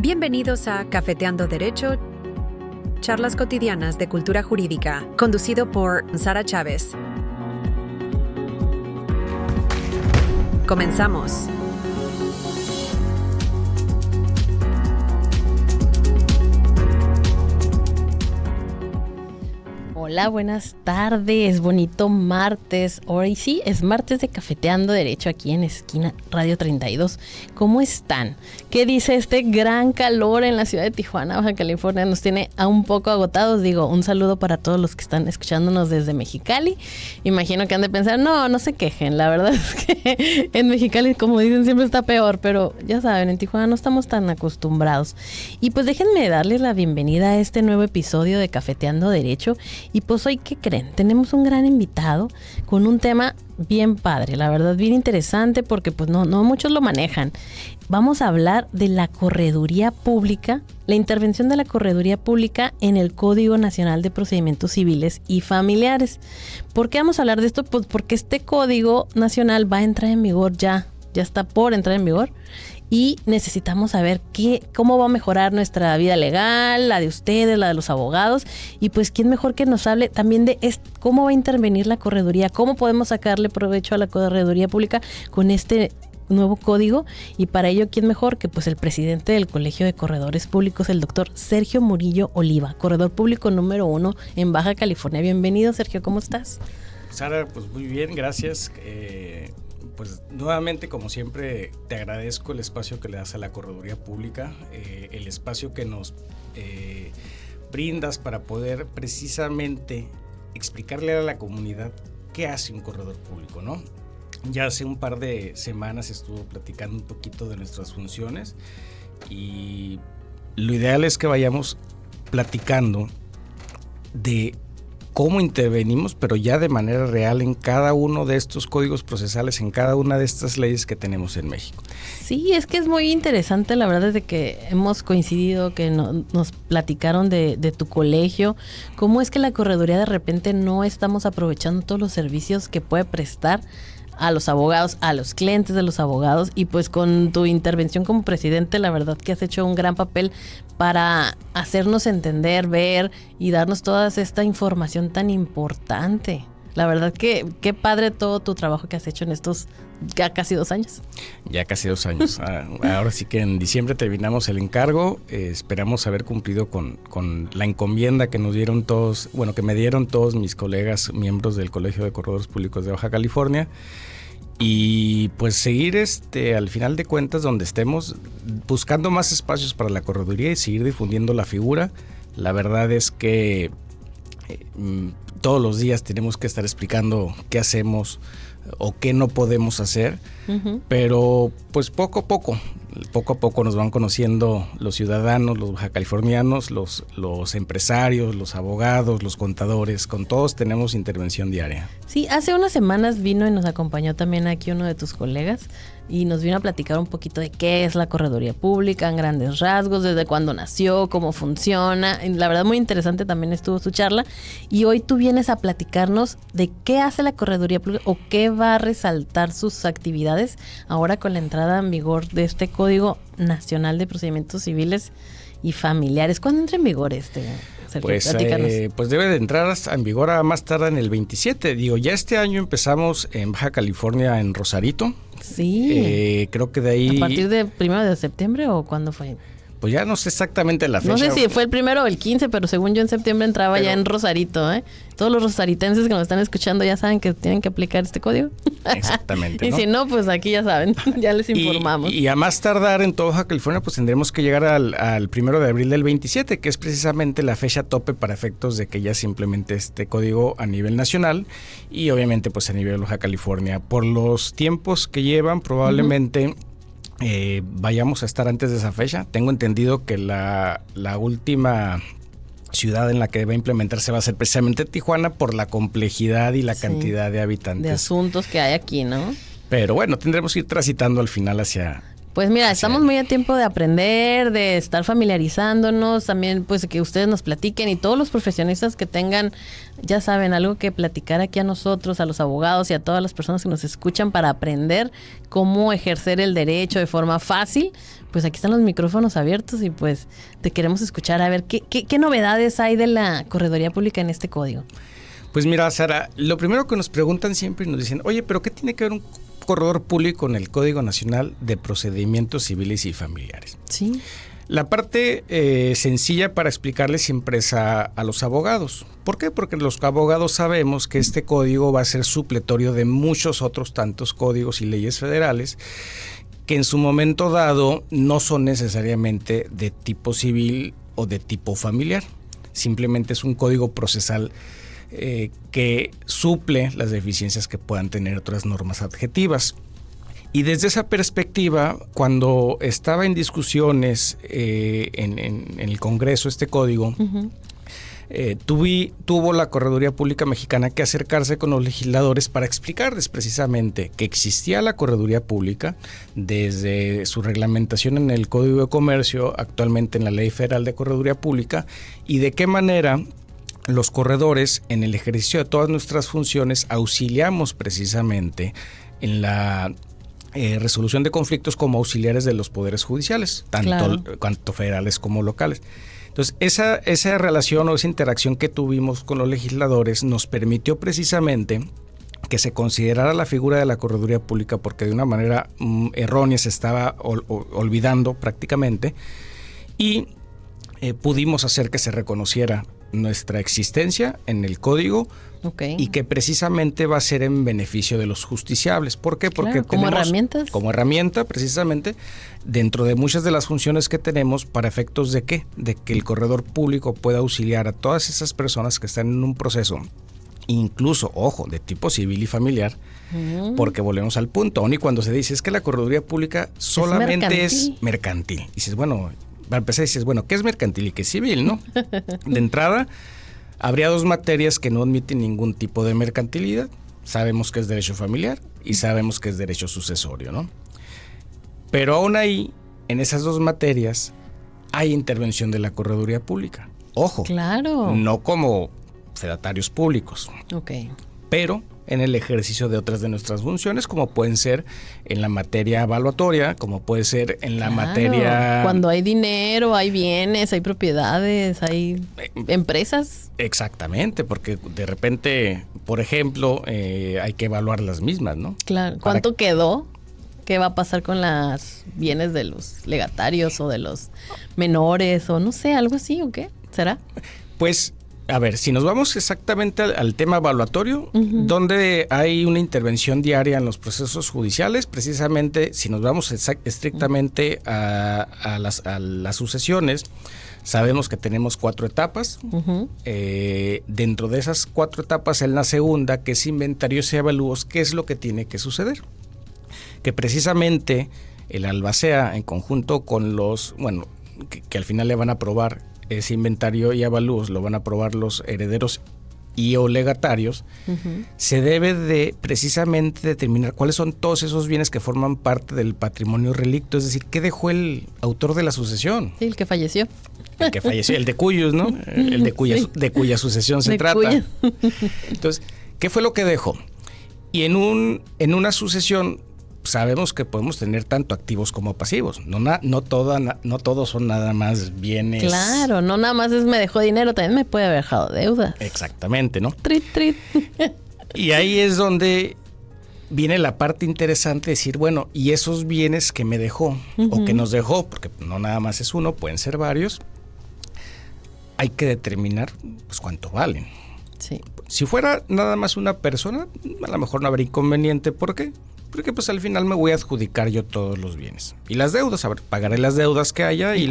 Bienvenidos a Cafeteando Derecho, charlas cotidianas de cultura jurídica, conducido por Sara Chávez. Comenzamos. Hola, buenas tardes, bonito martes. Hoy sí, es martes de Cafeteando Derecho aquí en Esquina Radio 32. ¿Cómo están? ¿Qué dice este gran calor en la ciudad de Tijuana, Baja California? Nos tiene a un poco agotados. Digo, un saludo para todos los que están escuchándonos desde Mexicali. Imagino que han de pensar, no se quejen. La verdad es que en Mexicali, como dicen, siempre está peor. Pero ya saben, en Tijuana no estamos tan acostumbrados. Y pues déjenme darles la bienvenida a este nuevo episodio de Cafeteando Derecho. Y pues hoy, ¿qué creen? Tenemos un gran invitado con un tema bien padre, la verdad, bien interesante porque pues no muchos lo manejan. Vamos a hablar de la correduría pública, la intervención de la correduría pública en el Código Nacional de Procedimientos Civiles y Familiares. ¿Por qué vamos a hablar de esto? Pues porque este Código Nacional va a entrar en vigor ya está por entrar en vigor. Y necesitamos saber cómo va a mejorar nuestra vida legal, la de ustedes, la de los abogados. Y pues, ¿quién mejor que nos hable también de cómo va a intervenir la correduría? ¿Cómo podemos sacarle provecho a la correduría pública con este nuevo código? Y para ello, ¿quién mejor que pues el presidente del Colegio de Corredores Públicos, el doctor Sergio Murillo Oliva, corredor público número 1 en Baja California? Bienvenido, Sergio, ¿cómo estás? Sara, pues muy bien, gracias. Pues nuevamente, como siempre, te agradezco el espacio que le das a la correduría pública, el espacio que nos brindas para poder precisamente explicarle a la comunidad qué hace un corredor público, ¿no? Ya hace un par de semanas estuvo platicando un poquito de nuestras funciones y lo ideal es que vayamos platicando de cómo intervenimos, pero ya de manera real en cada uno de estos códigos procesales, en cada una de estas leyes que tenemos en México. Sí, es que es muy interesante, la verdad, desde que hemos coincidido, que nos platicaron de tu colegio, cómo es que la correduría de repente no estamos aprovechando todos los servicios que puede prestar a los abogados, a los clientes de los abogados, y pues con tu intervención como presidente, la verdad que has hecho un gran papel para hacernos entender, ver y darnos toda esta información tan importante. La verdad que qué padre todo tu trabajo que has hecho en estos ya casi 2 años. Ya casi 2 años. Ahora sí que en diciembre terminamos el encargo. Esperamos haber cumplido con la encomienda que nos dieron todos, que me dieron todos mis colegas, miembros del Colegio de Corredores Públicos de Baja California. Y pues seguir al final de cuentas donde estemos, buscando más espacios para la correduría y seguir difundiendo la figura. La verdad es que todos los días tenemos que estar explicando qué hacemos o qué no podemos hacer, pero pues poco a poco nos van conociendo los ciudadanos, los bajacalifornianos, los empresarios, los abogados, los contadores, con todos tenemos intervención diaria. Sí, hace unas semanas vino y nos acompañó también aquí uno de tus colegas y nos vino a platicar un poquito de qué es la correduría pública en grandes rasgos, desde cuándo nació, cómo funciona. La verdad muy interesante también estuvo su charla y hoy tú vienes a platicarnos de qué hace la correduría pública o qué va a resaltar sus actividades ahora con la entrada en vigor de este Código Nacional de Procedimientos Civiles y Familiares. ¿Cuándo entra en vigor Sergio? Pues debe de entrar en vigor a más tarde en el 27. Ya este año empezamos en Baja California, en Rosarito. Sí. Creo que de ahí... ¿A partir de 1 de septiembre o cuándo fue? Pues ya no sé exactamente la fecha. No sé si fue el 1 o el 15, pero según yo en septiembre entraba ya en Rosarito, ¿eh? Todos los rosaritenses que nos están escuchando ya saben que tienen que aplicar este código. Exactamente, Y ¿no? si no, pues aquí ya saben, ya les informamos. Y a más tardar en toda Baja California, pues tendremos que llegar al 1 de abril del 27, que es precisamente la fecha tope para efectos de que ya se implemente este código a nivel nacional y obviamente pues a nivel Baja California. Por los tiempos que llevan, probablemente... vayamos a estar antes de esa fecha. Tengo entendido que la última ciudad en la que va a implementarse va a ser precisamente Tijuana por la complejidad y la cantidad de habitantes. De asuntos que hay aquí, ¿no? Pero bueno, tendremos que ir transitando al final hacia Pues mira, estamos muy a tiempo de aprender, de estar familiarizándonos, también pues que ustedes nos platiquen y todos los profesionistas que tengan, ya saben, algo que platicar aquí a nosotros, a los abogados y a todas las personas que nos escuchan para aprender cómo ejercer el derecho de forma fácil. Pues aquí están los micrófonos abiertos y pues te queremos escuchar a ver qué novedades hay de la Correduría Pública en este código. Pues mira, Sara, lo primero que nos preguntan siempre y nos dicen, oye, pero ¿qué tiene que ver un corredor público en el Código Nacional de Procedimientos Civiles y Familiares? Sí. La parte sencilla para explicarle siempre es a los abogados. ¿Por qué? Porque los abogados sabemos que este código va a ser supletorio de muchos otros tantos códigos y leyes federales que en su momento dado no son necesariamente de tipo civil o de tipo familiar. Simplemente es un código procesal que suple las deficiencias que puedan tener otras normas adjetivas. Y desde esa perspectiva, cuando estaba en discusiones en el Congreso este código, tuvo la Correduría Pública Mexicana que acercarse con los legisladores para explicarles precisamente que existía la Correduría Pública desde su reglamentación en el Código de Comercio, actualmente en la Ley Federal de Correduría Pública, y de qué manera los corredores en el ejercicio de todas nuestras funciones auxiliamos precisamente en la resolución de conflictos como auxiliares de los poderes judiciales, tanto federales como locales. Entonces, esa relación o esa interacción que tuvimos con los legisladores nos permitió precisamente que se considerara la figura de la Correduría Pública, porque de una manera errónea se estaba olvidando prácticamente, y pudimos hacer que se reconociera nuestra existencia en el código, y que precisamente va a ser en beneficio de los justiciables. ¿Por qué? Porque como herramientas. Como herramienta, precisamente, dentro de muchas de las funciones que tenemos, ¿para efectos de qué? De que el corredor público pueda auxiliar a todas esas personas que están en un proceso, incluso, ojo, de tipo civil y familiar, porque volvemos al punto, aun y cuando se dice es que la Correduría Pública solamente es mercantil. Dices, bueno, para empezar dices, bueno, ¿qué es mercantil y qué es civil, no? De entrada, habría dos materias que no admiten ningún tipo de mercantilidad. Sabemos que es derecho familiar y sabemos que es derecho sucesorio, ¿no? Pero aún ahí, en esas dos materias, hay intervención de la Correduría Pública. Ojo, claro, no como fedatarios públicos, pero en el ejercicio de otras de nuestras funciones, como pueden ser en la materia evaluatoria, como puede ser en la materia... Cuando hay dinero, hay bienes, hay propiedades, hay empresas. Exactamente, porque de repente, por ejemplo, hay que evaluar las mismas, ¿no? Claro. ¿Cuánto quedó? ¿Qué va a pasar con los bienes de los legatarios o de los menores o no sé, algo así o qué? ¿Será? Pues... A ver, si nos vamos exactamente al tema evaluatorio, donde hay una intervención diaria en los procesos judiciales, precisamente si nos vamos estrictamente a las sucesiones, sabemos que tenemos 4 etapas. Dentro de esas 4 etapas, en la segunda, que es inventarios y avalúos, ¿qué es lo que tiene que suceder? Que precisamente el albacea en conjunto con los, bueno, que al final le van a aprobar ese inventario y avalúos, lo van a aprobar los herederos y o legatarios, se debe de precisamente determinar cuáles son todos esos bienes que forman parte del patrimonio relicto, es decir, ¿qué dejó el autor de la sucesión? Sí, el que falleció. El que falleció, el de cuyos, ¿no? El de cuya sucesión se trata. Entonces, ¿qué fue lo que dejó? Y en una sucesión sabemos que podemos tener tanto activos como pasivos. No todos son nada más bienes. Claro, no nada más es me dejó dinero, también me puede haber dejado deudas. Exactamente, ¿no? Trit. Y ahí es donde viene la parte interesante de decir, bueno, y esos bienes que me dejó o que nos dejó, porque no nada más es uno, pueden ser varios, hay que determinar pues cuánto valen. Sí. Si fuera nada más una persona, a lo mejor no habría inconveniente. ¿Por qué? Porque pues al final me voy a adjudicar yo todos los bienes. Y las deudas, a ver, pagaré las deudas que haya y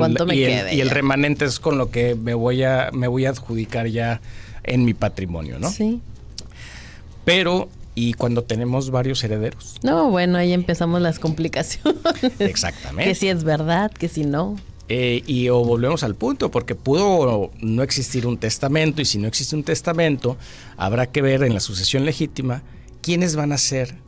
el remanente es con lo que me voy a adjudicar ya en mi patrimonio, ¿no? Sí. Pero, ¿y cuando tenemos varios herederos? No, bueno, ahí empezamos las complicaciones. Exactamente. Que si es verdad, que si no. Y o volvemos al punto, porque pudo no existir un testamento, y si no existe un testamento, habrá que ver en la sucesión legítima quiénes van a ser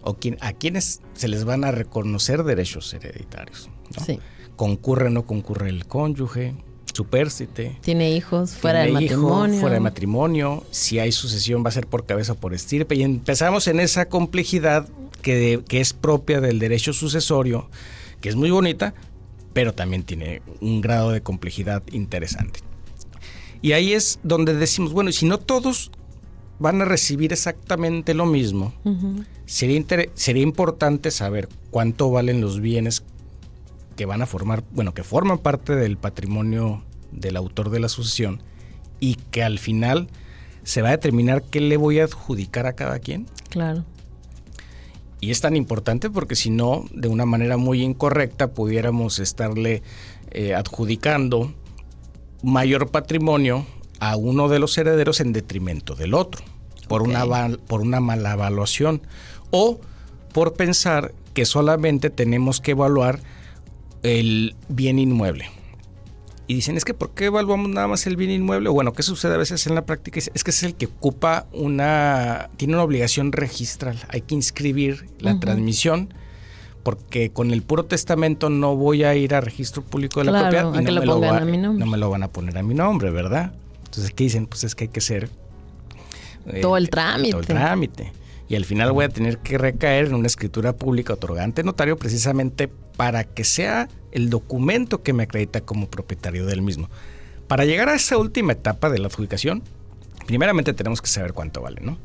o a quienes se les van a reconocer derechos hereditarios, ¿no? Sí. Concurre o no concurre el cónyuge, supérsite. Tiene hijos fuera del matrimonio. Fuera de matrimonio. Si hay sucesión va a ser por cabeza o por estirpe. Y empezamos en esa complejidad que es propia del derecho sucesorio, que es muy bonita, pero también tiene un grado de complejidad interesante. Y ahí es donde decimos, bueno, y si no todos van a recibir exactamente lo mismo, sería importante saber cuánto valen los bienes que van a formar, bueno, que forman parte del patrimonio del autor de la sucesión, y que al final se va a determinar qué le voy a adjudicar a cada quien. Claro. Y es tan importante porque si no, de una manera muy incorrecta, pudiéramos estarle adjudicando mayor patrimonio a uno de los herederos en detrimento del otro, por una mala evaluación, o por pensar que solamente tenemos que evaluar el bien inmueble. Y dicen, es que ¿por qué evaluamos nada más el bien inmueble? O bueno, ¿qué sucede a veces en la práctica? Es que es el que ocupa tiene una obligación registral. Hay que inscribir la transmisión, porque con el puro testamento no voy a ir a registro público de la propiedad y no me lo van a poner a mi nombre, ¿verdad? Entonces, ¿qué dicen? Pues es que hay que hacer todo el trámite. Y al final voy a tener que recaer en una escritura pública otorgante notario, precisamente para que sea el documento que me acredita como propietario del mismo. Para llegar a esa última etapa de la adjudicación, primeramente tenemos que saber cuánto vale, ¿no?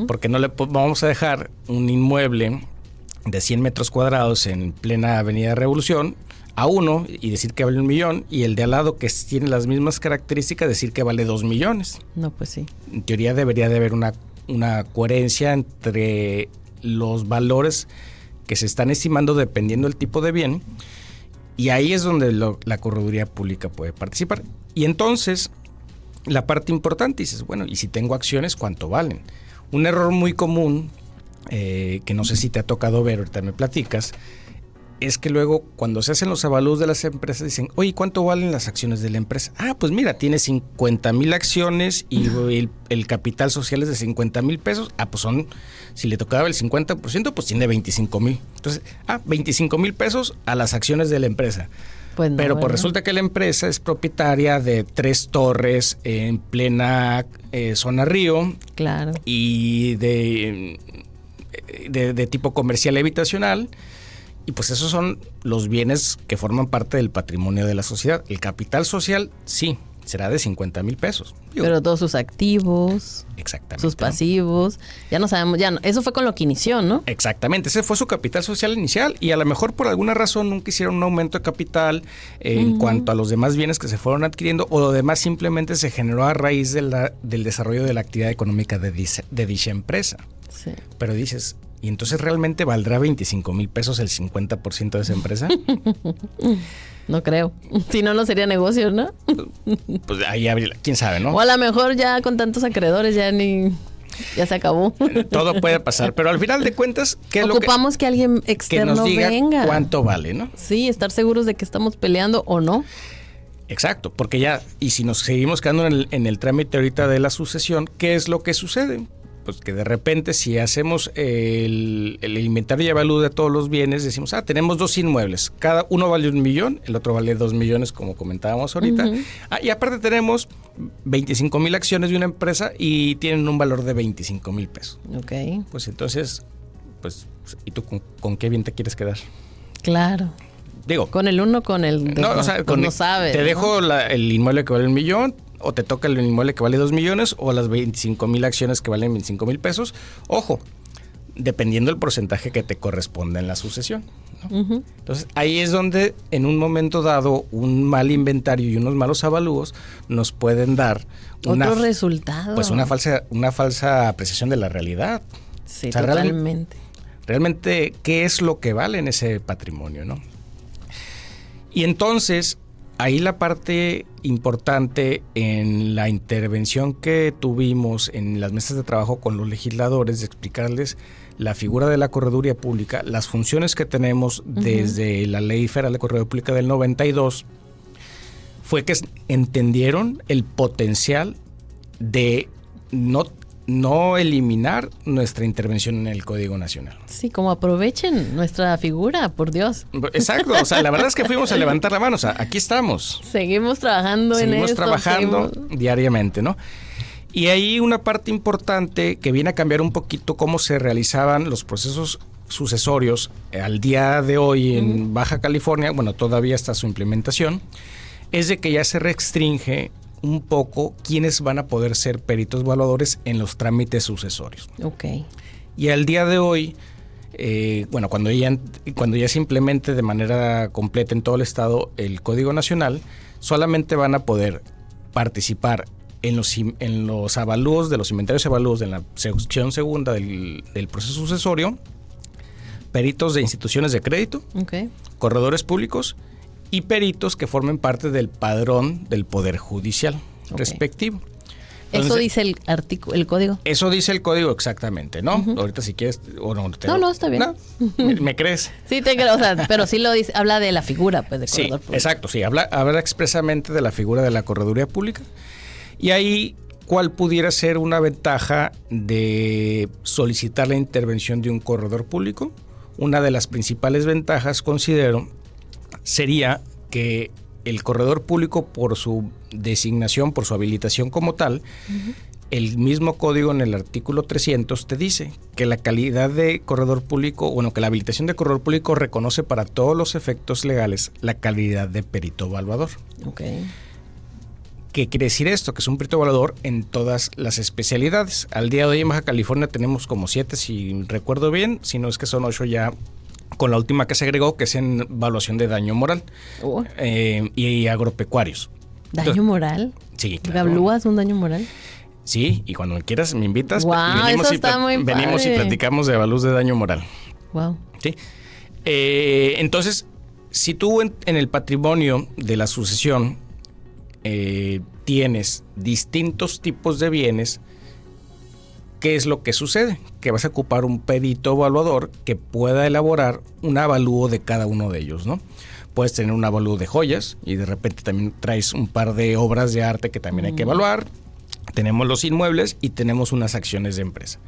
Porque no le vamos a dejar un inmueble de 100 metros cuadrados en plena Avenida Revolución a uno y decir que vale 1 millón, y el de al lado, que tiene las mismas características, decir que vale 2 millones. No, pues sí. En teoría debería de haber una coherencia entre los valores que se están estimando dependiendo del tipo de bien, y ahí es donde la correduría pública puede participar. Y entonces la parte importante, dices, bueno, y si tengo acciones, ¿cuánto valen? Un error muy común, que no sé si te ha tocado ver, ahorita me platicas, es que luego cuando se hacen los avalúos de las empresas dicen, oye, ¿cuánto valen las acciones de la empresa? Ah, pues mira, tiene 50,000 acciones y el capital social es de 50,000 pesos. Ah, pues si le tocaba el 50%, pues tiene 25,000. Entonces, 25,000 pesos a las acciones de la empresa. Pues no, pero pues resulta que la empresa es propietaria de 3 torres en plena zona Río. Claro. Y de tipo comercial y habitacional. Y pues esos son los bienes que forman parte del patrimonio de la sociedad. El capital social, sí, será de 50,000 pesos. Pero todos sus activos, exactamente, sus pasivos, ya no sabemos, eso fue con lo que inició, ¿no? Exactamente, ese fue su capital social inicial, y a lo mejor por alguna razón nunca hicieron un aumento de capital en cuanto a los demás bienes que se fueron adquiriendo, o lo demás simplemente se generó a raíz del desarrollo de la actividad económica de dicha empresa. Sí. Pero dices, ¿y entonces realmente valdrá 25,000 pesos el 50% de esa empresa? No creo. Si no, no sería negocio, ¿no? Pues ahí habría, quién sabe, ¿no? O a lo mejor ya con tantos acreedores ya se acabó. Todo puede pasar, pero al final de cuentas, ¿qué es ocupamos que alguien externo que nos diga venga? ¿Cuánto vale, no? Sí, estar seguros de que estamos peleando o no. Exacto, porque ya, y si nos seguimos quedando en el trámite ahorita de la sucesión, ¿qué es lo que sucede? Pues que de repente, si hacemos el inventario y avalúo de todos los bienes, decimos, tenemos 2 inmuebles, cada uno vale 1 millón, el otro vale 2 millones, como comentábamos ahorita. Y aparte tenemos 25,000 acciones de una empresa y tienen un valor de 25,000 pesos. Ok. Pues entonces, ¿y tú con qué bien te quieres quedar? Claro. Digo, con el uno, con el no, o sea, no sabes. Te dejo el inmueble que vale 1 millón, o te toca el inmueble que vale 2 millones, o las 25,000 acciones que valen 25,000 pesos. Ojo, dependiendo del porcentaje que te corresponda en la sucesión, ¿no? Entonces, ahí es donde en un momento dado un mal inventario y unos malos avalúos nos pueden dar otro resultado. Pues una falsa apreciación de la realidad. Sí, o sea, totalmente. Realmente, ¿qué es lo que vale en ese patrimonio, no? Y entonces, ahí la parte importante en la intervención que tuvimos en las mesas de trabajo con los legisladores, de explicarles la figura de la correduría pública, las funciones que tenemos desde la Ley Federal de Correduría Pública del 92, fue que entendieron el potencial de no no eliminar nuestra intervención en el Código Nacional. Sí, como aprovechen nuestra figura, por Dios. Exacto, o sea, la verdad es que fuimos a levantar la mano, o sea, aquí estamos. Seguimos trabajando en esto. Seguimos trabajando diariamente, ¿no? Y hay una parte importante que viene a cambiar un poquito cómo se realizaban los procesos sucesorios al día de hoy en Baja California, bueno, todavía está su implementación, es de que ya se restringe un poco quiénes van a poder ser peritos evaluadores en los trámites sucesorios. Ok. Y al día de hoy, bueno, cuando ya se implemente de manera completa en todo el estado el Código Nacional, solamente van a poder participar en los avalúos de los inventarios avalúos de la sección segunda del proceso sucesorio, peritos de instituciones de crédito, Okay. corredores públicos y peritos que formen parte del padrón del Poder Judicial respectivo. Entonces, eso dice el artículo, el código. Eso dice el código exactamente, ¿no? Ahorita si quieres o no. No, está bien. ¿No? ¿Me crees? Sí, te creo, o sea, pero sí lo dice, habla de la figura, pues, de Sí, corredor público. exacto, sí, habla expresamente de la figura de la correduría pública. Y ahí, ¿cuál pudiera ser una ventaja de solicitar la intervención de un corredor público? Una de las principales ventajas, considero, sería que el corredor público, por su designación, por su habilitación como tal, el mismo código en el artículo 300 te dice que la calidad de corredor público, bueno, que la habilitación de corredor público reconoce para todos los efectos legales la calidad de perito evaluador. Okay. ¿Qué quiere decir esto? Que es un perito evaluador en todas las especialidades. Al día de hoy en Baja California tenemos como 7, si recuerdo bien, si no es que son 8 ya, con la última que se agregó, que es en evaluación de daño moral y agropecuarios. ¿Daño Entonces, moral? Sí, claro. ¿Evalúas un daño moral? Sí, y cuando quieras me invitas. Wow, eso está muy venimos padre. y platicamos de evalúos de daño moral. Wow. ¿Sí? Entonces, si tú en el patrimonio de la sucesión tienes distintos tipos de bienes, ¿qué es lo que sucede? Que vas a ocupar un perito evaluador que pueda elaborar un avalúo de cada uno de ellos, ¿no? Puedes tener un avalúo de joyas y de repente también traes un par de obras de arte que también hay que evaluar. Tenemos los inmuebles y tenemos unas acciones de empresa.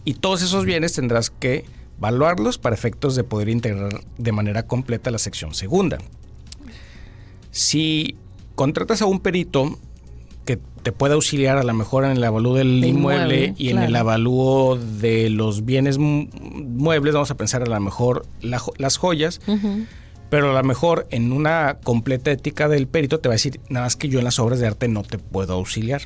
Y todos esos bienes tendrás que evaluarlos para efectos de poder integrar de manera completa la sección segunda. Si contratas a un perito que te pueda auxiliar a lo mejor en el avalúo del inmueble y en el avalúo de los bienes muebles, vamos a pensar a lo mejor las joyas, pero a lo mejor en una completa ética del perito te va a decir, nada más que yo en las obras de arte no te puedo auxiliar.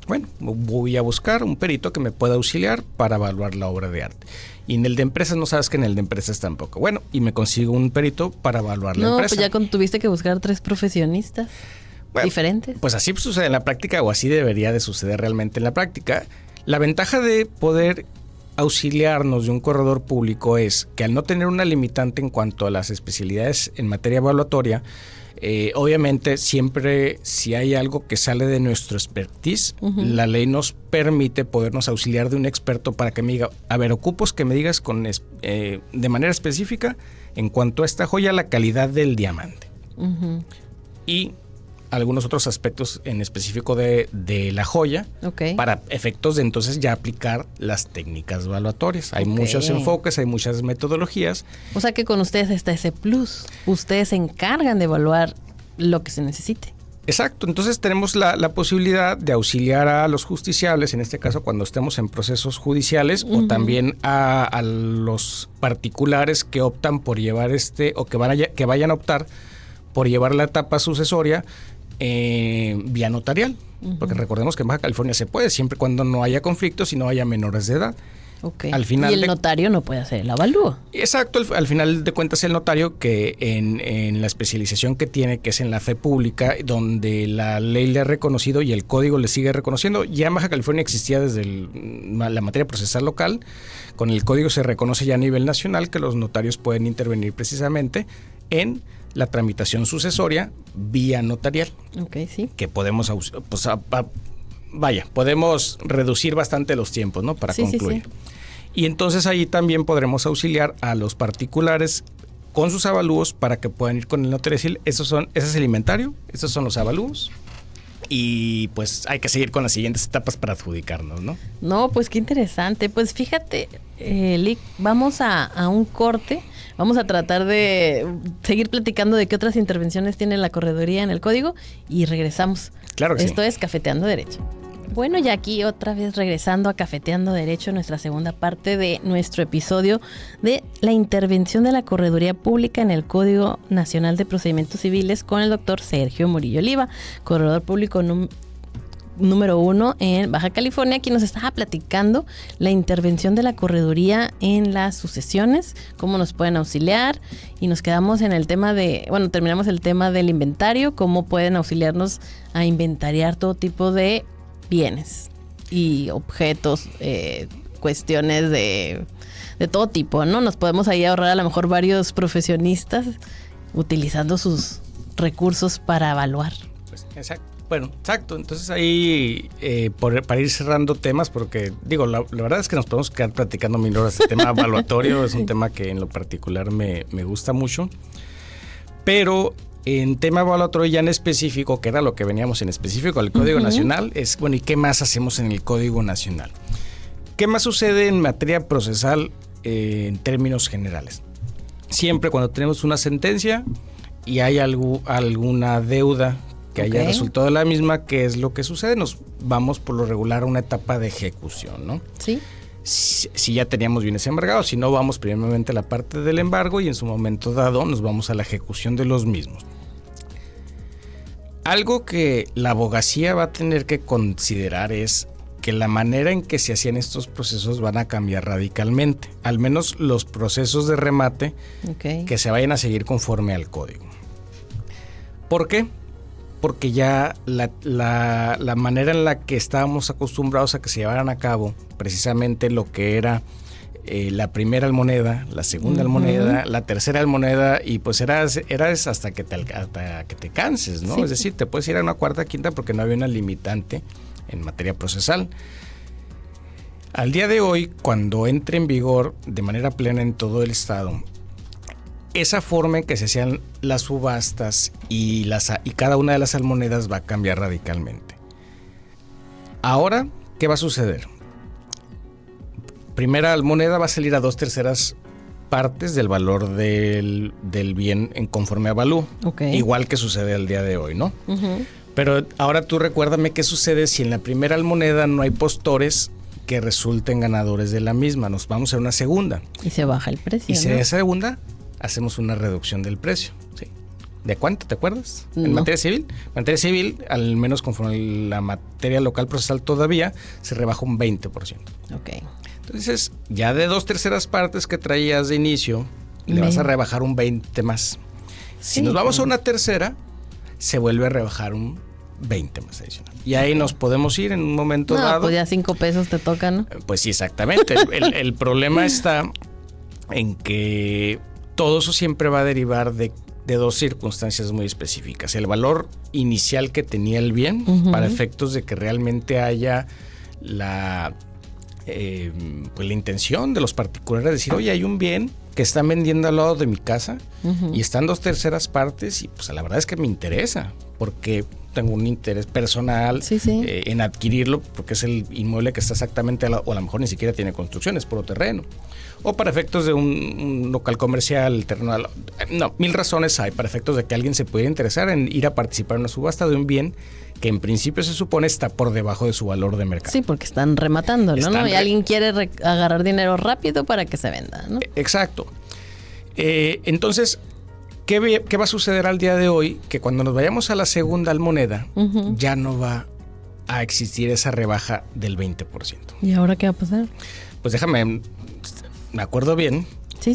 Bueno, voy a buscar un perito que me pueda auxiliar para evaluar la obra de arte. Y en el de empresas no sabes que en el de empresas tampoco. Bueno, y me consigo un perito para evaluar la empresa. No, pues ya tuviste que buscar 3 profesionistas diferentes. Pues así sucede en la práctica, o así debería de suceder realmente en la práctica. La ventaja de poder auxiliarnos de un corredor público es que al no tener una limitante en cuanto a las especialidades en materia evaluatoria, obviamente siempre si hay algo que sale de nuestro expertise, la ley nos permite podernos auxiliar de un experto para que me diga, a ver, ocupos que me digas de manera específica en cuanto a esta joya, la calidad del diamante. Y algunos otros aspectos en específico de la joya, para efectos de entonces ya aplicar las técnicas evaluatorias. Hay muchos enfoques, hay muchas metodologías. O sea que con ustedes está ese plus. Ustedes se encargan de evaluar lo que se necesite. Exacto, entonces tenemos la posibilidad de auxiliar a los justiciables, en este caso cuando estemos en procesos judiciales, o también a los particulares que optan por llevar o que vayan a optar por llevar la etapa sucesoria vía notarial, porque recordemos que en Baja California se puede siempre y cuando no haya conflictos y no haya menores de edad. Al final y el notario no puede hacer el avalúo. Exacto, al final de cuentas el notario, que en la especialización que tiene, que es en la fe pública, donde la ley le ha reconocido y el código le sigue reconociendo, ya en Baja California existía desde la materia procesal local, con el código se reconoce ya a nivel nacional que los notarios pueden intervenir precisamente en la tramitación sucesoria vía notarial. Sí. Que podemos, podemos reducir bastante los tiempos, ¿no? Para concluir. Sí. Y entonces ahí también podremos auxiliar a los particulares con sus avalúos para que puedan ir con el notario y decir, ese es el inventario, estos son los avalúos, y pues hay que seguir con las siguientes etapas para adjudicarnos, ¿no? No, pues qué interesante. Pues fíjate, Lick, vamos a un corte. Vamos a tratar de seguir platicando de qué otras intervenciones tiene la correduría en el código y regresamos. Claro que Esto sí. es Cafeteando Derecho. Bueno, y aquí otra vez regresando a Cafeteando Derecho, nuestra segunda parte de nuestro episodio de la intervención de la Correduría Pública en el Código Nacional de Procedimientos Civiles con el doctor Sergio Murillo Oliva, corredor público número 1 en Baja California, quien nos estaba platicando la intervención de la correduría en las sucesiones, cómo nos pueden auxiliar, y nos quedamos en el tema terminamos el tema del inventario, cómo pueden auxiliarnos a inventariar todo tipo de bienes y objetos, cuestiones de todo tipo, ¿no? Nos podemos ahí ahorrar a lo mejor varios profesionistas utilizando sus recursos para evaluar. Pues, exacto. Bueno, exacto. Entonces ahí, para ir cerrando temas, porque digo, la verdad es que nos podemos quedar platicando 1000 horas. El tema evaluatorio es un tema que en lo particular me gusta mucho. Pero en tema evaluatorio ya en específico, que era lo que veníamos en específico al Código Nacional, es, bueno, ¿y qué más hacemos en el Código Nacional? ¿Qué más sucede en materia procesal en términos generales? Siempre cuando tenemos una sentencia y hay alguna deuda que haya resultado de la misma, ¿qué es lo que sucede? Nos vamos por lo regular a una etapa de ejecución, ¿no? Sí. Si ya teníamos bienes embargados, si no, vamos primeramente a la parte del embargo y en su momento dado nos vamos a la ejecución de los mismos. Algo que la abogacía va a tener que considerar es que la manera en que se hacían estos procesos van a cambiar radicalmente, al menos los procesos de remate que se vayan a seguir conforme al código. ¿Por qué? Porque ya la manera en la que estábamos acostumbrados a que se llevaran a cabo precisamente lo que era la primera almoneda, la segunda almoneda, la tercera almoneda, y pues era hasta que te canses, ¿no? Sí. Es decir, te puedes ir a una cuarta, quinta porque no había una limitante en materia procesal. Al día de hoy, cuando entre en vigor de manera plena en todo el estado, esa forma en que se hacían las subastas y cada una de las almonedas va a cambiar radicalmente. Ahora, ¿qué va a suceder? Primera almoneda va a salir a 2/3 partes del valor del bien en conforme a avalúo. Igual que sucede al día de hoy, ¿no? Pero ahora tú recuérdame qué sucede si en la primera almoneda no hay postores que resulten ganadores de la misma. Nos vamos a una segunda. Y se baja el precio, y si es segunda, hacemos una reducción del precio. ¿Sí? ¿De cuánto? ¿Te acuerdas? No. En materia civil. En materia civil, al menos conforme la materia local procesal todavía, se rebaja un 20%. Entonces, ya de 2/3 partes que traías de inicio, le vas a rebajar un 20 más. Si nos vamos a una tercera, se vuelve a rebajar un 20 más adicional. Y ahí nos podemos ir en un momento dado. Pues ya 5 pesos te tocan, ¿no? Pues sí, exactamente. El problema está en que todo eso siempre va a derivar de dos circunstancias muy específicas. El valor inicial que tenía el bien, para efectos de que realmente haya la intención de los particulares de decir, oye, hay un bien que están vendiendo al lado de mi casa y están 2/3 partes y pues la verdad es que me interesa porque tengo un interés personal en adquirirlo porque es el inmueble que está exactamente o a lo mejor ni siquiera tiene construcciones, puro terreno. O para efectos de un local comercial, terreno. No, 1000 razones hay para efectos de que alguien se pudiera interesar en ir a participar en una subasta de un bien que en principio se supone está por debajo de su valor de mercado. Sí, porque están rematándolo, ¿no? Y alguien quiere agarrar dinero rápido para que se venda, ¿no? Exacto. Entonces, ¿qué va a suceder al día de hoy? Que cuando nos vayamos a la segunda almoneda, ya no va a existir esa rebaja del 20%. ¿Y ahora qué va a pasar? Pues déjame, me acuerdo bien,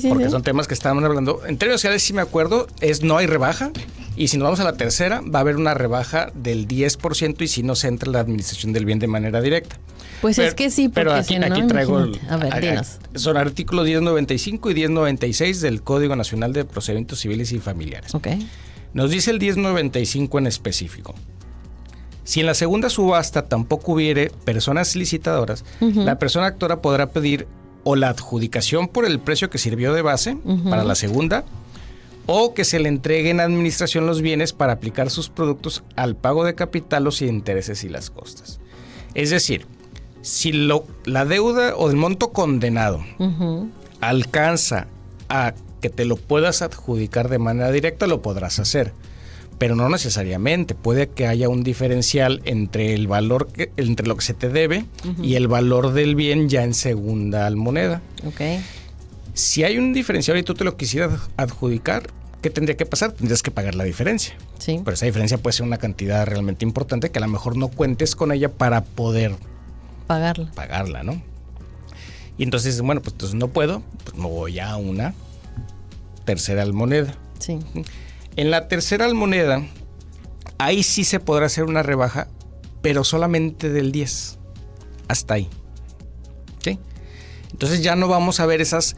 porque son temas que estábamos hablando. En términos generales sí me acuerdo, no hay rebaja. Y si nos vamos a la tercera, va a haber una rebaja del 10% y si no se entra en la administración del bien de manera directa. Pues es que sí, porque pero aquí, si no, aquí traigo a ver, dinos. Son artículos 1095 y 1096 del Código Nacional de Procedimientos Civiles y Familiares. Nos dice el 1095 en específico. Si en la segunda subasta tampoco hubiere personas licitadoras, la persona actora podrá pedir o la adjudicación por el precio que sirvió de base para la segunda, o que se le entregue en administración los bienes para aplicar sus productos al pago de capital, los intereses y las costas. Es decir, si la deuda o el monto condenado alcanza a que te lo puedas adjudicar de manera directa, lo podrás hacer. Pero no necesariamente. Puede que haya un diferencial entre el valor, entre lo que se te debe y el valor del bien ya en segunda moneda. Okay. Si hay un diferencial y tú te lo quisieras adjudicar, ¿qué tendría que pasar? Tendrías que pagar la diferencia. Sí. Pero esa diferencia puede ser una cantidad realmente importante que a lo mejor no cuentes con ella para poder pagarla, ¿no? Y entonces, bueno, pues entonces no puedo, pues me voy a una tercera moneda. Sí. En la tercera moneda, ahí sí se podrá hacer una rebaja, pero solamente del 10. Hasta ahí. ¿Sí? Entonces ya no vamos a ver esos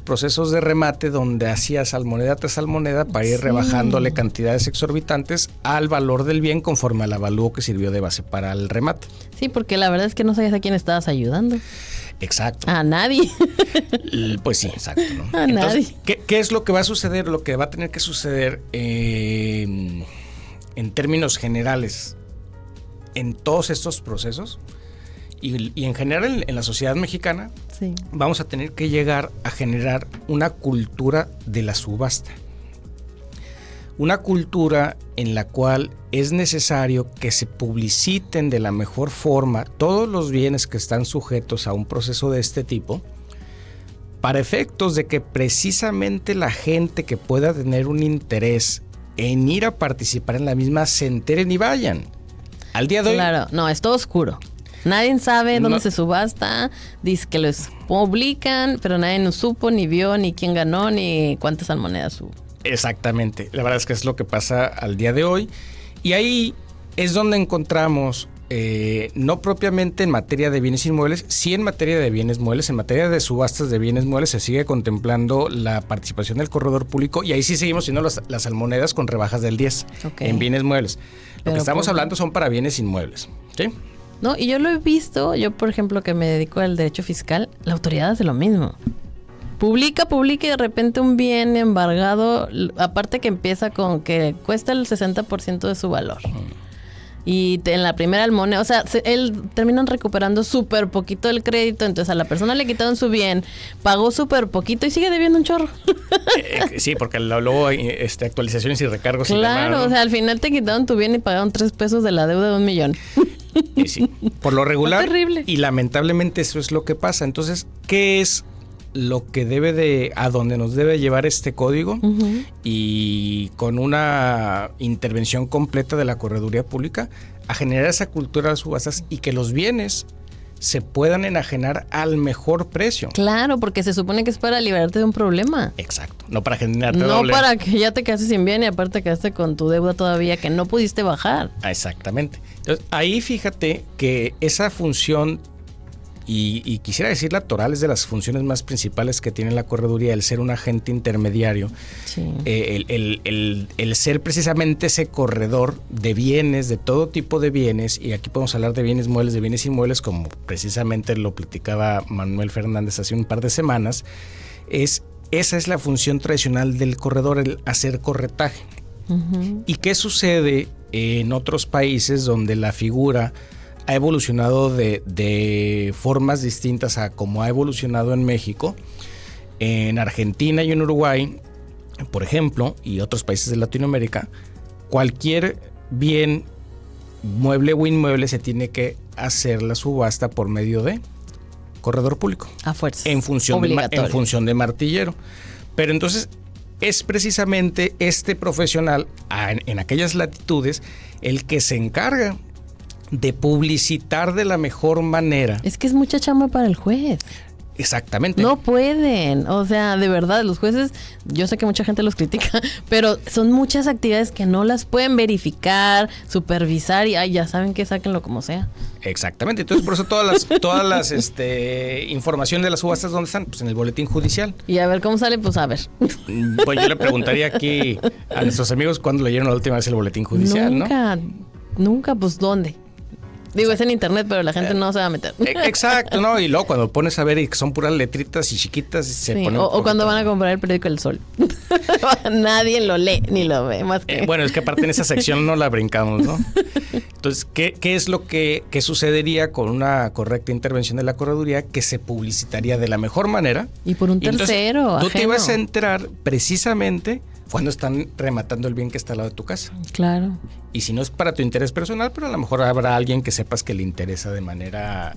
procesos de remate donde hacías salmoneda tras salmoneda para ir rebajándole cantidades exorbitantes al valor del bien conforme al avalúo que sirvió de base para el remate. Sí, porque la verdad es que no sabías a quién estabas ayudando. Exacto. A nadie. Pues sí, exacto, ¿no? A Entonces, nadie. ¿qué es lo que va a suceder? Lo que va a tener que suceder en términos generales en todos estos procesos y en general en la sociedad mexicana, sí, vamos a tener que llegar a generar una cultura de la subasta. Una cultura en la cual es necesario que se publiciten de la mejor forma todos los bienes que están sujetos a un proceso de este tipo, para efectos de que precisamente la gente que pueda tener un interés en ir a participar en la misma se enteren y vayan. Al día de hoy... Claro, no, es todo oscuro. Nadie sabe dónde se subasta, dice que los publican, pero nadie nos supo, ni vio, ni quién ganó, ni cuántas salmonedas hubo. Exactamente, la verdad es que es lo que pasa al día de hoy y ahí es donde encontramos, no propiamente en materia de bienes inmuebles, sí en materia de bienes muebles, en materia de subastas de bienes muebles se sigue contemplando la participación del corredor público y ahí sí seguimos siendo las salmonedas con rebajas del 10 en bienes muebles. Lo que estamos hablando son para bienes inmuebles, ¿sí? No, y yo lo he visto, yo por ejemplo que me dedico al derecho fiscal, la autoridad hace lo mismo. Publica y de repente un bien embargado, aparte que empieza con que cuesta el 60% de su valor. Y en la primera almoneda, o sea, terminan recuperando súper poquito el crédito, entonces a la persona le quitaron su bien, pagó súper poquito y sigue debiendo un chorro. Sí, porque luego actualizaciones y recargos. Claro, y demás, ¿no? O sea, al final te quitaron tu bien y pagaron 3 pesos de la deuda de 1 millón. Sí, por lo regular. Es terrible. Y lamentablemente eso es lo que pasa. Entonces, ¿qué es lo que a donde nos debe llevar este código? Y con una intervención completa de la correduría pública a generar esa cultura de subastas y que los bienes se puedan enajenar al mejor precio. Claro, porque se supone que es para liberarte de un problema. Exacto, no para generarte no doble. Para que ya te quedaste sin bien y aparte quedaste con tu deuda todavía que no pudiste bajar. Exactamente. Entonces, ahí fíjate que esa función, y quisiera decir la toral, es de las funciones más principales que tiene la correduría, el ser un agente intermediario, sí. El ser precisamente ese corredor de bienes, de todo tipo de bienes, y aquí podemos hablar de bienes muebles, de bienes inmuebles, como precisamente lo platicaba Manuel Fernández hace un par de semanas. Esa es la función tradicional del corredor, el hacer corretaje. ¿Y qué sucede en otros países donde la figura ha evolucionado de formas distintas a como ha evolucionado en México? En Argentina y en Uruguay, por ejemplo, y otros países de Latinoamérica, cualquier bien mueble o inmueble se tiene que hacer la subasta por medio de corredor público. A fuerza. En función de martillero. Pero entonces es precisamente este profesional en aquellas latitudes el que se encarga de publicitar de la mejor manera. Es que es mucha chamba para el juez. Exactamente. No pueden, o sea, de verdad, los jueces, yo sé que mucha gente los critica, pero son muchas actividades que no las pueden verificar, supervisar y ya saben que sáquenlo como sea. Exactamente, entonces por eso todas las información de las subastas, ¿dónde están? Pues en el boletín judicial. Y a ver cómo sale, pues a ver. Pues yo le preguntaría aquí a nuestros amigos cuándo leyeron la última vez el boletín judicial, Nunca, pues ¿dónde? Digo, es en internet, pero la gente no se va a meter. Exacto, ¿no? Y luego cuando pones a ver y son puras letritas y chiquitas, se Sí, ponen... o cuando van a comprar el periódico El Sol. Nadie lo lee ni lo ve, más que... Bueno, es que aparte en esa sección no la brincamos, ¿no? Entonces, ¿qué es lo que sucedería con una correcta intervención de la correduría? Que se publicitaría de la mejor manera. Y por un tercero, entonces, tú te ajeno. ibas a enterar precisamente cuando están rematando el bien que está al lado de tu casa. Claro. Y si no es para tu interés personal, pero a lo mejor habrá alguien que sepas que le interesa de manera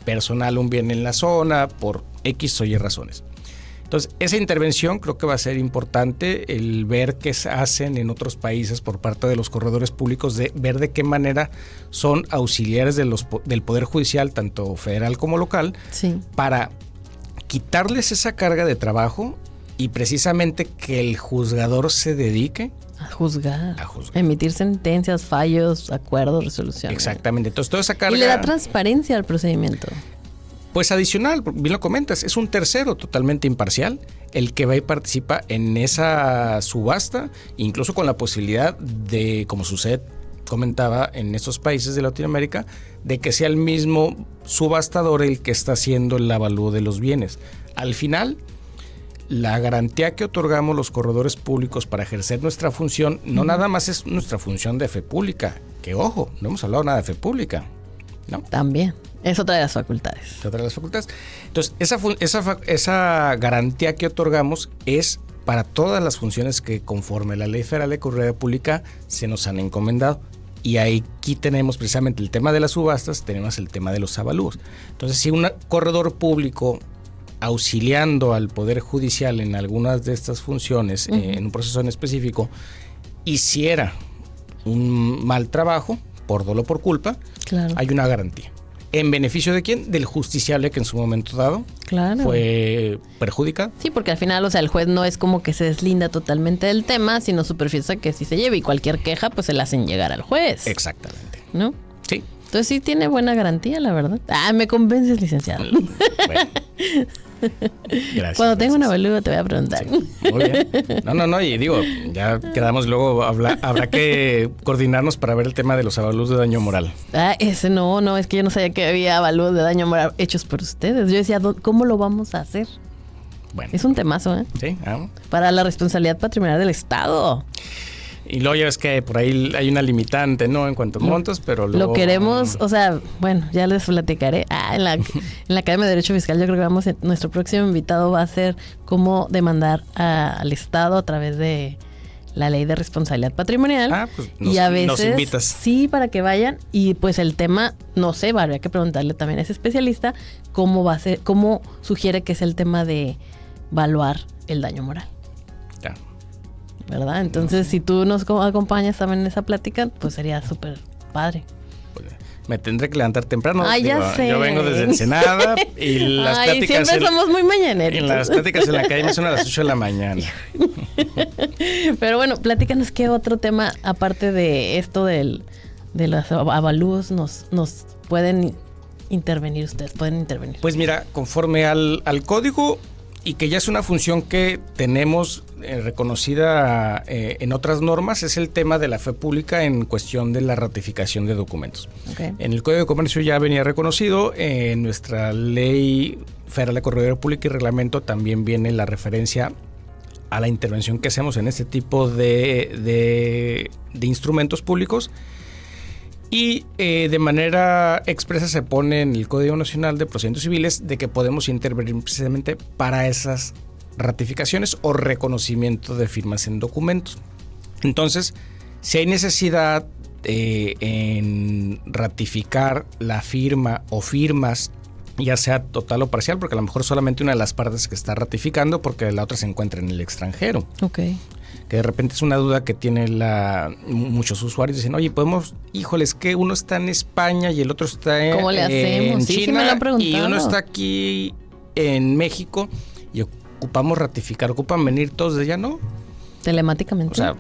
personal un bien en la zona por X o Y razones. Entonces, esa intervención creo que va a ser importante, el ver qué se hacen en otros países por parte de los corredores públicos, de ver de qué manera son auxiliares del Poder Judicial, tanto federal como local, Sí. para quitarles esa carga de trabajo y precisamente que el juzgador se dedique A juzgar. a juzgar. Emitir sentencias, fallos, acuerdos, resoluciones. Exactamente. Entonces, toda esa carga... Y le da transparencia al procedimiento. Pues adicional, bien lo comentas, es un tercero totalmente imparcial el que va y participa en esa subasta, incluso con la posibilidad de, como sucede, comentaba, en estos países de Latinoamérica, de que sea el mismo subastador el que está haciendo el avalúo de los bienes. Al final, la garantía que otorgamos los corredores públicos para ejercer nuestra función, no nada más es nuestra función de fe pública, que ojo, no hemos hablado nada de fe pública, ¿no? También. Es otra de las facultades. De las facultades. Entonces, esa garantía que otorgamos es para todas las funciones que conforme la Ley Federal de Correduría Pública se nos han encomendado. Y aquí tenemos precisamente el tema de las subastas, tenemos el tema de los avalúos. Entonces, si un corredor público auxiliando al Poder Judicial en algunas de estas funciones, en un proceso en específico, hiciera un mal trabajo, por dolo o por culpa, Claro. hay una garantía. ¿En beneficio de quién? Del justiciable que en su momento dado Claro. fue perjudicado. Sí, porque al final, o sea, el juez no es como que se deslinda totalmente del tema, sino supervisa que sí se lleve y cualquier queja, pues se la hacen llegar al juez. Exactamente. ¿No? Sí. Entonces sí tiene buena garantía, la verdad. Ah, me convences, licenciado. Bueno. Gracias. Cuando tenga gracias. una avalúo te voy a preguntar. Muy bien. No, y digo, ya quedamos luego, habrá que coordinarnos para ver el tema de los avalúos de daño moral. Ah, ese no, es que yo no sabía que había avalúos de daño moral hechos por ustedes. Yo decía, ¿cómo lo vamos a hacer? Bueno. Es un temazo, ¿eh? Sí, Para la responsabilidad patrimonial del Estado. y luego ya ves que por ahí hay una limitante, ¿no? En cuanto a montos, pero luego... Lo queremos, o sea, bueno, ya les platicaré. En la Academia de Derecho Fiscal yo creo que nuestro próximo invitado va a ser cómo demandar al Estado a través de la ley de responsabilidad patrimonial. Pues y a veces nos invitas. sí, para que vayan. Y pues el tema, no sé, habría que preguntarle también a ese especialista cómo va a ser, cómo sugiere que es el tema de evaluar el daño moral. Ya. ¿Verdad? Entonces, si tú nos acompañas también en esa plática, pues sería súper padre. Pues, me tendré que levantar temprano. Ay, ya sé. Yo vengo desde Ensenada y las Ay, pláticas... siempre somos muy mañaneros. En las pláticas en la academia son a las 8 de la mañana. Pero bueno, platícanos qué otro tema, aparte de esto de los avalúos, nos pueden intervenir ustedes, pueden intervenir. Pues mira, conforme al código, y que ya es una función que tenemos reconocida en otras normas, es el tema de la fe pública en cuestión de la ratificación de documentos. Okay. En el Código de Comercio ya venía reconocido, en nuestra Ley Federal de Correduría Pública y Reglamento también viene la referencia a la intervención que hacemos en este tipo de instrumentos públicos. Y de manera expresa se pone en el Código Nacional de Procedimientos Civiles de que podemos intervenir precisamente para esas ratificaciones o reconocimiento de firmas en documentos. Entonces, si hay necesidad en ratificar la firma o firmas, ya sea total o parcial, porque a lo mejor solamente una de las partes que está ratificando porque la otra se encuentra en el extranjero. Ok. Que de repente es una duda que tienen muchos usuarios. Dicen, oye, híjoles, que uno está en España y el otro está ¿Cómo le hacemos? en Sí, China me lo han preguntado. y uno está aquí en México y ocupamos ratificar, ocupan venir todos de allá, ¿no? Telemáticamente. O sea,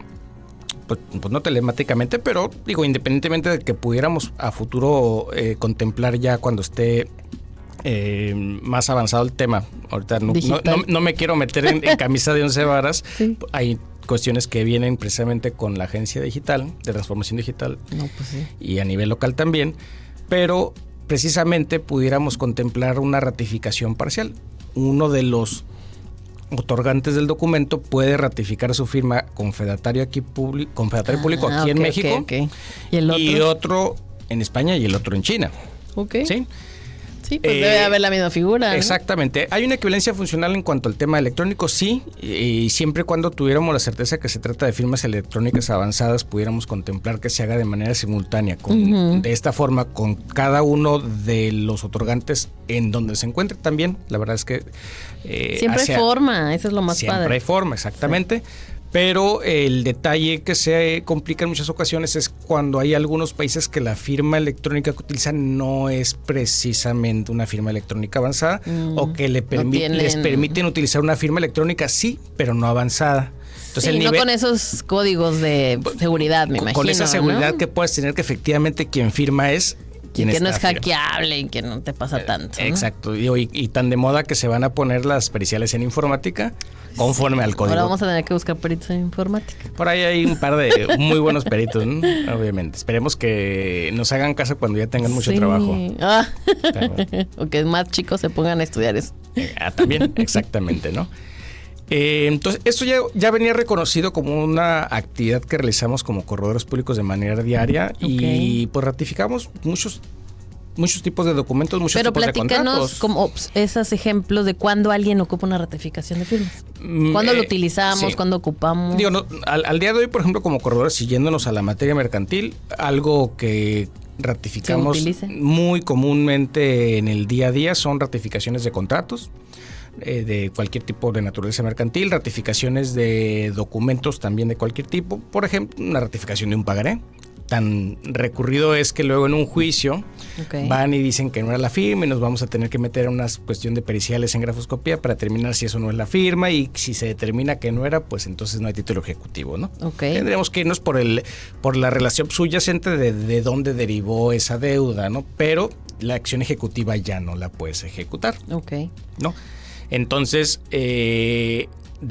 pues no telemáticamente, pero digo, independientemente de que pudiéramos a futuro contemplar ya cuando esté más avanzado el tema. Ahorita no me quiero meter en camisa de 11 varas. Sí. Hay cuestiones que vienen precisamente con la Agencia Digital, de Transformación Digital, No, pues sí. y a nivel local también, pero precisamente pudiéramos contemplar una ratificación parcial. Uno de los otorgantes del documento puede ratificar su firma confedatario público aquí en México, ok. ¿Y el otro? y otro en España y el otro en China. Ok. ¿Sí? Sí, pues debe haber la misma figura, ¿no? Exactamente. ¿Hay una equivalencia funcional en cuanto al tema electrónico? Sí, y siempre y cuando tuviéramos la certeza que se trata de firmas electrónicas avanzadas, pudiéramos contemplar que se haga de manera simultánea, de esta forma, con cada uno de los otorgantes en donde se encuentre también. La verdad es que... siempre hay forma, eso es lo más siempre padre. Siempre hay forma, exactamente. Sí. Pero el detalle que se complica en muchas ocasiones es cuando hay algunos países que la firma electrónica que utilizan no es precisamente una firma electrónica avanzada, o que les permiten utilizar una firma electrónica, sí, pero no avanzada. Entonces, sí, no con esos códigos de seguridad, me imagino. Con esa seguridad, ¿no? Que puedes tener, que efectivamente quien firma es quien que no es está hackeable y que no te pasa tanto, ¿no? Exacto. Y tan de moda que se van a poner las periciales en informática conforme al código. Ahora vamos a tener que buscar peritos en informática. Por ahí hay un par de muy buenos peritos, ¿no? Obviamente. Esperemos que nos hagan caso cuando ya tengan mucho trabajo. O que más chicos se pongan a estudiar eso. También, exactamente, ¿no? Entonces, esto ya venía reconocido como una actividad que realizamos como corredores públicos de manera diaria, y pues ratificamos muchos tipos de documentos, muchos tipos de contratos. Pero platícanos como esos ejemplos de cuándo alguien ocupa una ratificación de firmas. ¿Cuándo lo utilizamos? Sí. ¿Cuándo ocupamos? Digo, al día de hoy, por ejemplo, como corredores, siguiéndonos a la materia mercantil, algo que ratificamos muy comúnmente en el día a día son ratificaciones de contratos de cualquier tipo de naturaleza mercantil, ratificaciones de documentos también de cualquier tipo. Por ejemplo, una ratificación de un pagaré. Tan recurrido es que luego en un juicio van y dicen que no era la firma, y nos vamos a tener que meter a una cuestión de periciales en grafoscopía para determinar si eso no es la firma, y si se determina que no era, pues entonces no hay título ejecutivo, ¿no? Tendríamos que irnos por la relación subyacente de dónde derivó esa deuda, ¿no? Pero la acción ejecutiva ya no la puedes ejecutar. ¿No? Entonces, de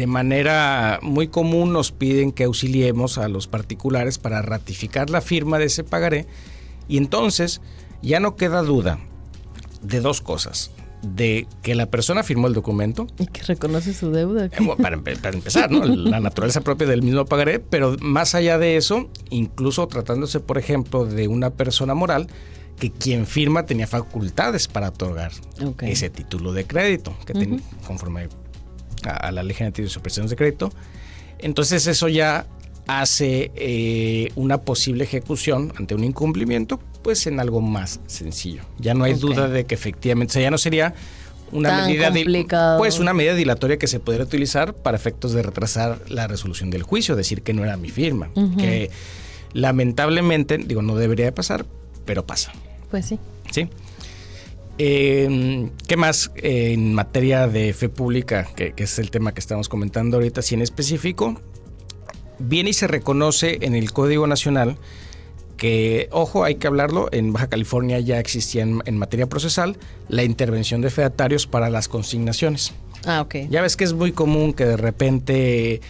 manera muy común nos piden que auxiliemos a los particulares para ratificar la firma de ese pagaré, y entonces ya no queda duda de dos cosas: de que la persona firmó el documento y que reconoce su deuda. Para empezar, ¿no? La naturaleza propia del mismo pagaré, pero más allá de eso, incluso tratándose, por ejemplo, de una persona moral, que quien firma tenía facultades para otorgar ese título de crédito, que conforme a la Ley General de Prestaciones de Crédito. Entonces eso ya hace una posible ejecución ante un incumplimiento, pues en algo más sencillo. Ya no hay duda de que efectivamente, o sea, ya no sería una medida una medida dilatoria que se podría utilizar para efectos de retrasar la resolución del juicio, decir que no era mi firma, que lamentablemente, digo, no debería de pasar, pero pasa. Pues sí. ¿Sí? ¿Qué más en materia de fe pública, que es el tema que estamos comentando ahorita, si en específico viene y se reconoce en el Código Nacional que, ojo, hay que hablarlo, en Baja California ya existía en materia procesal la intervención de fedatarios para las consignaciones. Ya ves que es muy común que de repente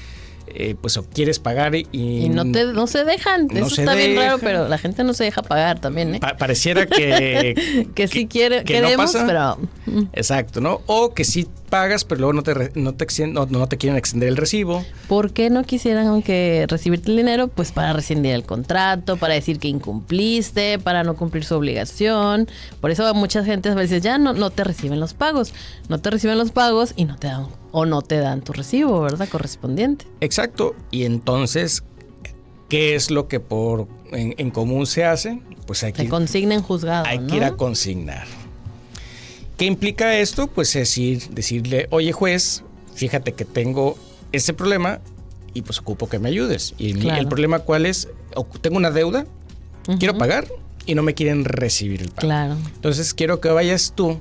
pues quieres pagar y no se dejan. Eso está bien raro, pero la gente no se deja pagar también, ¿eh? Pareciera que que sí queremos, no pasa, pero exacto, ¿no? O que sí pagas, pero luego no te quieren extender el recibo. ¿Por qué no quisieran que recibirte el dinero? Pues para rescindir el contrato, para decir que incumpliste, para no cumplir su obligación. Por eso mucha gente a veces ya no te reciben los pagos. No te reciben los pagos y no te dan tu recibo, ¿verdad? Correspondiente. Exacto. Y entonces, ¿qué es lo que en común se hace? Pues hay que se consigna en juzgado, hay que ir a consignar. ¿Qué implica esto? Pues es decirle, oye juez, fíjate que tengo ese problema y pues ocupo que me ayudes. Y el problema, ¿cuál es? Tengo una deuda, quiero pagar y no me quieren recibir el pago. Claro. Entonces quiero que vayas tú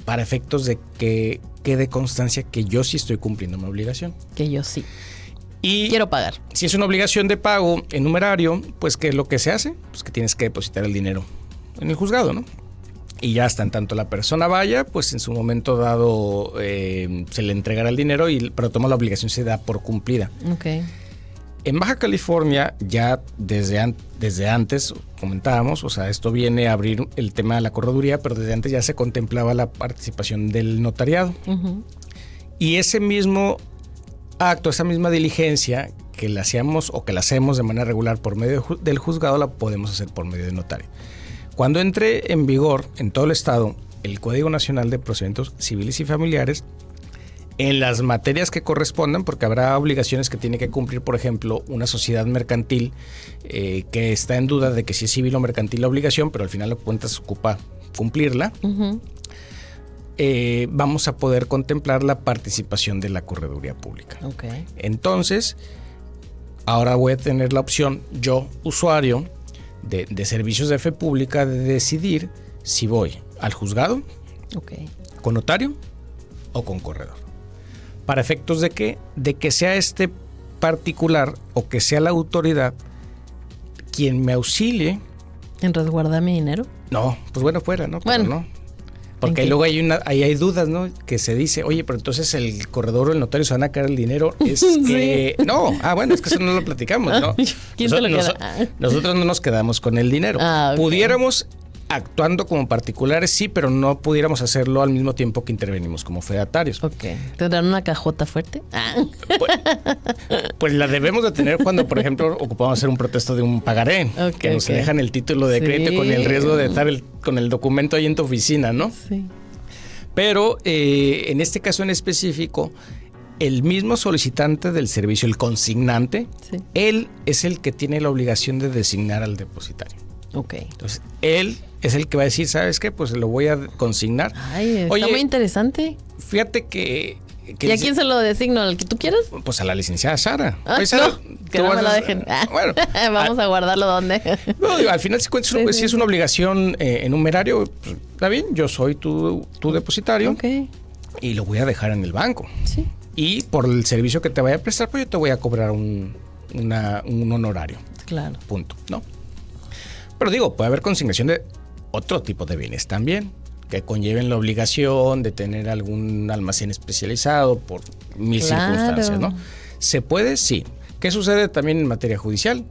para efectos de que quede constancia que yo sí estoy cumpliendo mi obligación. Que yo sí. Y quiero pagar. Si es una obligación de pago en numerario, pues ¿qué es lo que se hace? Pues que tienes que depositar el dinero en el juzgado, ¿no? y ya hasta en tanto la persona vaya, pues en su momento dado se le entregará el dinero, pero toma la obligación, se da por cumplida. Okay. En Baja California ya desde antes comentábamos, o sea, esto viene a abrir el tema de la correduría, pero desde antes ya se contemplaba la participación del notariado. Uh-huh. Y ese mismo acto, esa misma diligencia que la hacíamos o que la hacemos de manera regular por medio del juzgado, la podemos hacer por medio de notario. Cuando entre en vigor en todo el estado el Código Nacional de Procedimientos Civiles y Familiares, en las materias que correspondan, porque habrá obligaciones que tiene que cumplir, por ejemplo, una sociedad mercantil que está en duda de que si es civil o mercantil la obligación, pero al final de cuentas ocupa cumplirla. Uh-huh. Vamos a poder contemplar la participación de la correduría pública. Okay. Entonces, ahora voy a tener la opción, yo, usuario de servicios de fe pública, de decidir si voy al juzgado, okay, con notario o con corredor. ¿Para efectos de qué? De que sea este particular o que sea la autoridad quien me auxilie. ¿En resguardar mi dinero? No, pues bueno, fuera, ¿no? Bueno. Pero no. Porque luego hay dudas, ¿no? Que se dice, oye, pero entonces el corredor o el notario se van a caer el dinero. Es que... Sí. No, bueno, es que eso no lo platicamos, ¿no? ¿Quién se lo queda? Nosotros no nos quedamos con el dinero. Okay. Pudiéramos, actuando como particulares, sí, pero no pudiéramos hacerlo al mismo tiempo que intervenimos como fedatarios. Ok. ¿Tendrán una cajota fuerte? Pues la debemos de tener cuando, por ejemplo, ocupamos hacer un protesto de un pagaré, okay, que nos dejan el título de crédito con el riesgo de estar con el documento ahí en tu oficina, ¿no? Sí. Pero en este caso en específico, el mismo solicitante del servicio, el consignante, sí, él es el que tiene la obligación de designar al depositario. Ok. Entonces, él es el que va a decir, ¿sabes qué? Pues lo voy a consignar. Ay, está muy interesante. Fíjate que ¿y a quién se lo designo? ¿Al que tú quieras? Pues a la licenciada Sara. Pues, Sara, no, que no me la dejen. Bueno, vamos a guardarlo ¿dónde? No, al final si es una obligación numerario, pues, está bien, yo soy tu depositario. Okay. Y lo voy a dejar en el banco. Sí. Y por el servicio que te vaya a prestar, pues yo te voy a cobrar un honorario. Claro. Punto, ¿no? Pero digo, puede haber consignación de otro tipo de bienes también, que conlleven la obligación de tener algún almacén especializado por mil circunstancias, ¿no? ¿Se puede? Sí. ¿Qué sucede también en materia judicial?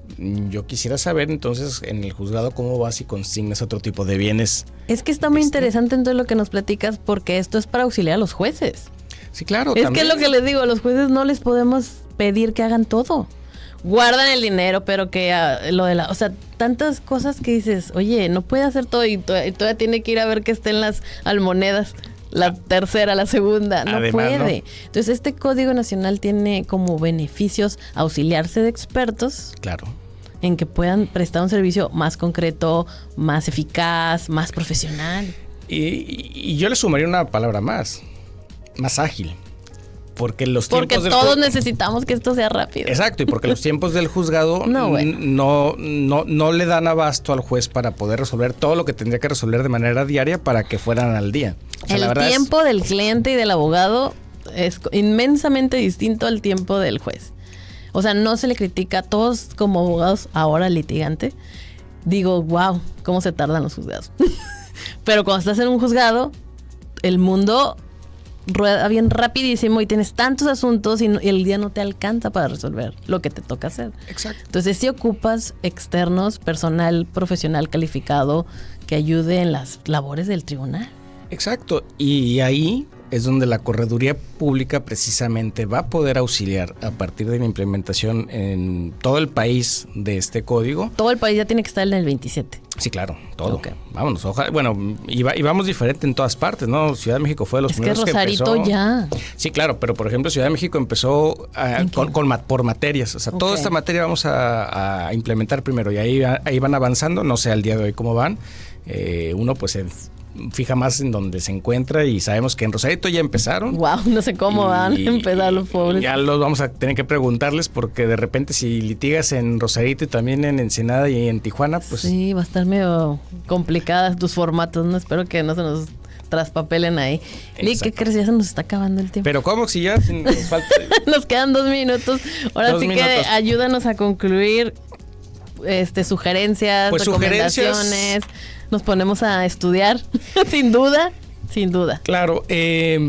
Yo quisiera saber entonces en el juzgado cómo vas y consignas otro tipo de bienes. Es que está muy interesante en todo lo que nos platicas, porque esto es para auxiliar a los jueces. Sí, claro. Es también. Que es lo que les digo, a los jueces no les podemos pedir que hagan todo. Guardan el dinero, pero que o sea, tantas cosas que dices, oye, no puede hacer todo y todavía tiene que ir a ver que estén las almonedas, la tercera, la segunda, no además, puede. ¿No? Entonces, este Código Nacional tiene como beneficios auxiliarse de expertos. Claro. En que puedan prestar un servicio más concreto, más eficaz, más profesional. Y yo le sumaría una palabra más ágil. Porque todos necesitamos que esto sea rápido. Exacto, y porque los tiempos del juzgado no le dan abasto al juez para poder resolver todo lo que tendría que resolver de manera diaria para que fueran al día. O sea, el tiempo del cliente y del abogado es inmensamente distinto al tiempo del juez. O sea, no se le critica a todos como abogados, ahora litigante. Digo, wow, cómo se tardan los juzgados. Pero cuando estás en un juzgado, el mundo rueda bien rapidísimo y tienes tantos asuntos y el día no te alcanza para resolver lo que te toca hacer. Exacto. Entonces, si ocupas externos, personal profesional calificado que ayude en las labores del tribunal. Exacto. Y ahí es donde la correduría pública precisamente va a poder auxiliar a partir de la implementación en todo el país de este código. Todo el país ya tiene que estar en el 27. Sí, claro, todo. Okay. Vámonos, ojalá. Bueno, y vamos diferente en todas partes, ¿no? Ciudad de México fue de los primeros que empezó. Es que Rosarito ya. Sí, claro, pero por ejemplo Ciudad de México empezó por materias. O sea, toda esta materia vamos a implementar primero y ahí van avanzando. No sé al día de hoy cómo van. Uno pues se fija más en donde se encuentra y sabemos que en Rosarito ya empezaron. Wow, no sé cómo van a empezar los pobres. Ya los vamos a tener que preguntarles porque de repente si litigas en Rosarito y también en Ensenada y en Tijuana, pues... Sí, va a estar medio complicadas tus formatos, ¿no? Espero que no se nos traspapelen ahí. Lee, ¿qué crees? Ya se nos está acabando el tiempo. Pero ¿cómo? Si ya nos falta... Nos quedan 2 minutos. Ahora sí que ayúdanos a concluir. sugerencias, Pues recomendaciones. Nos ponemos a estudiar, sin duda. Claro,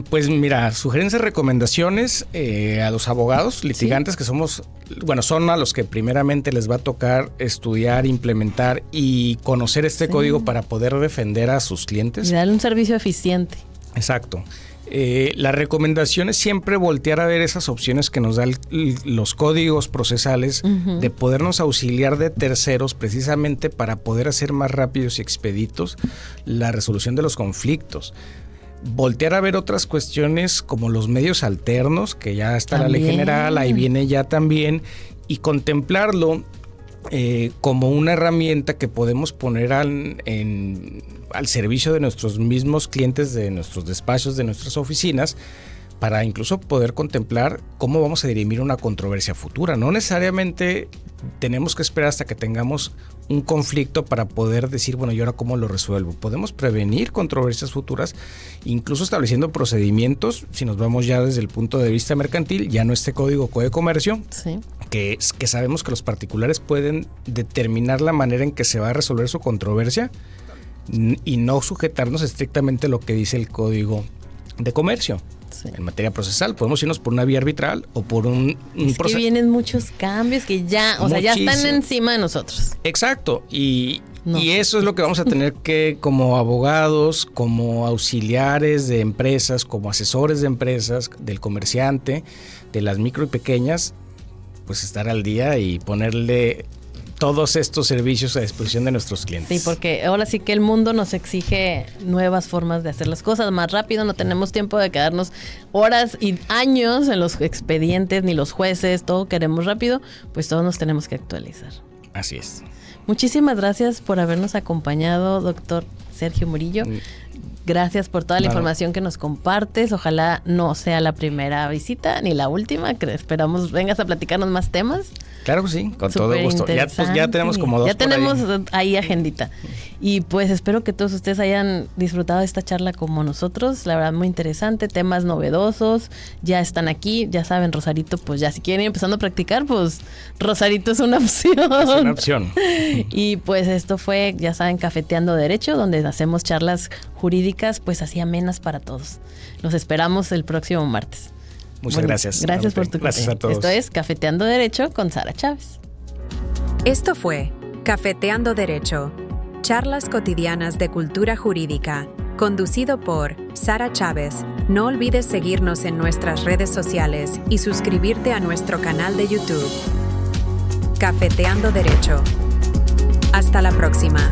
pues mira, sugerencias, recomendaciones a los abogados litigantes, que son a los que primeramente les va a tocar estudiar, implementar y conocer este código para poder defender a sus clientes. Y darle un servicio eficiente. Exacto. La recomendación es siempre voltear a ver esas opciones que nos dan los códigos procesales, de podernos auxiliar de terceros precisamente para poder hacer más rápidos y expeditos la resolución de los conflictos. Voltear a ver otras cuestiones como los medios alternos, que ya está también la ley general, ahí viene ya también, y contemplarlo como una herramienta que podemos poner al servicio de nuestros mismos clientes, de nuestros despachos, de nuestras oficinas, para incluso poder contemplar cómo vamos a dirimir una controversia futura. No necesariamente tenemos que esperar hasta que tengamos un conflicto para poder decir, bueno, ¿y ahora cómo lo resuelvo? Podemos prevenir controversias futuras, incluso estableciendo procedimientos, si nos vamos ya desde el punto de vista mercantil, ya no este código de comercio, que sabemos que los particulares pueden determinar la manera en que se va a resolver su controversia y no sujetarnos estrictamente a lo que dice el código de comercio. En materia procesal podemos irnos por una vía arbitral o por un proceso. Que vienen muchos cambios que ya están encima de nosotros. Exacto, y eso es lo que vamos a tener que, como abogados, como auxiliares de empresas, como asesores de empresas, del comerciante, de las micro y pequeñas, pues estar al día y ponerle todos estos servicios a disposición de nuestros clientes. Sí, porque ahora sí que el mundo nos exige nuevas formas de hacer las cosas más rápido. No tenemos tiempo de quedarnos horas y años en los expedientes, ni los jueces, todo queremos rápido, pues todos nos tenemos que actualizar. Así es. Muchísimas gracias por habernos acompañado, doctor Sergio Murillo. Gracias por toda la información que nos compartes. Ojalá no sea la primera visita ni la última, que esperamos vengas a platicarnos más temas. Claro que sí, con todo gusto. Ya tenemos como dos. Ya tenemos ahí agendita. Y pues espero que todos ustedes hayan disfrutado de esta charla como nosotros. La verdad, muy interesante, temas novedosos. Ya están aquí, ya saben, Rosarito, pues ya si quieren ir empezando a practicar, pues Rosarito es una opción. Es una opción. Y pues esto fue, ya saben, Cafeteando Derecho, donde hacemos charlas jurídicas pues así amenas para todos. Los esperamos el próximo martes. Muchas gracias. Gracias por tu Gracias a todos. Esto es Cafeteando Derecho con Sara Chávez. Esto fue Cafeteando Derecho, charlas cotidianas de cultura jurídica, conducido por Sara Chávez. No olvides seguirnos en nuestras redes sociales y suscribirte a nuestro canal de YouTube. Cafeteando Derecho. Hasta la próxima.